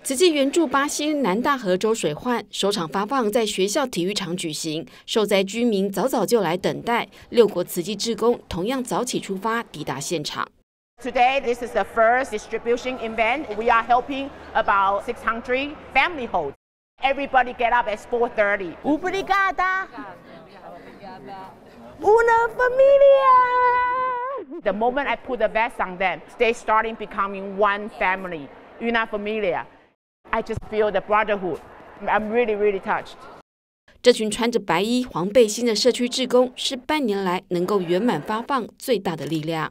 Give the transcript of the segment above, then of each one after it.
慈济援助巴西南大河州水患，首场发放在学校体育场举行，受灾居民早早就来等待，6国慈济志工同样早起出发，抵达现场。 Today, this is the first distribution event. We are helping about 600 family holds. Everybody get up at 4:30. Obrigada. Una familia. The moment I put the vest on them, they starting becoming one family. Una familia. I just feel the brotherhood. I'm really, really touched. 这群穿着白衣、黄背心的社区志工，是半年来能够圆满发放最大的力量。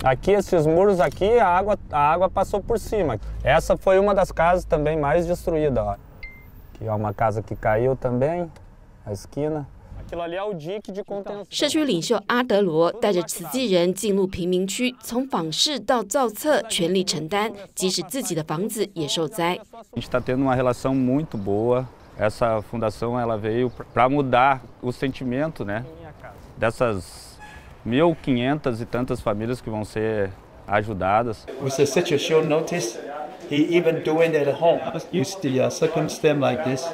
Aqui, esses muros aqui, a água passou por cima. Essa foi uma das casas também mais destruídas. Ó. Aqui é uma casa que caiu também, a esquina. Aquilo ali é o dique de contenção. 社区领袖阿德罗带着慈济人进入贫民区，从访视到造册，全力承担，即使自己的房子也受灾。A gente está tendo uma relação muito boa. Essa fundação ela veio para mudar o sentimento, né, dessas 1.500 e tantas famílias que vão ser ajudadas. With such a short notice, he even doing it at home. Used the circumstance like this,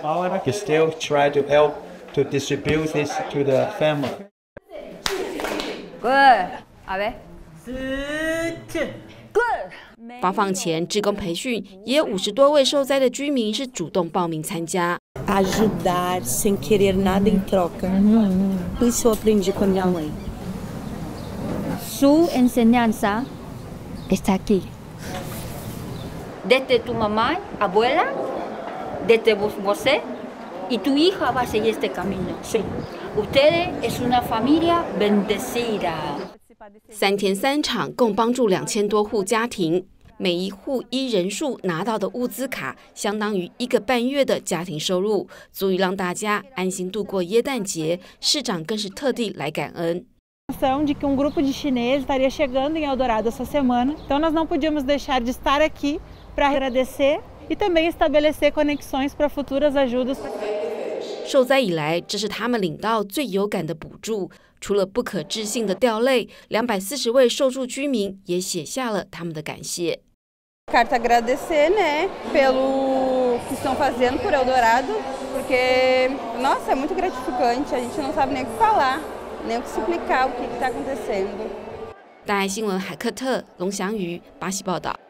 he still try to help to distribute this to the family. Good. A ver. Good. 发放前，志工培训也有50多位受灾的居民是主动报名参加。 Ajudar sem querer nada em troca. Isso eu aprendi com a minha mãe. Su enseñanza está aquí. Desde tu mamá, abuela, desde você y tu hija va a seguir este camino. Sí. Ustedes es una familia bendecida. 3天3场，共帮助2000多户家庭。 每一户依人数拿到的物资卡，相当于1个半月的家庭收入，足以让大家安心度过耶诞节。市长更是特地来感恩。 De que grupo de chineses estaria chegando em Eldorado essa semana, então nós não podíamos deixar de estar aqui para agradecer e também estabelecer conexões para futuras ajudas. 受灾以来，这是他们领到最有感的补助。除了不可置信的掉泪，240位受助居民也写下了他们的感谢。 Carta agradecer, né, pelo que estão fazendo por Eldorado, porque nossa, é muito gratificante. A gente não sabe nem o que falar, nem o que explicar o que está acontecendo. 大爱新闻海克特、龙翔瑜，巴西报道。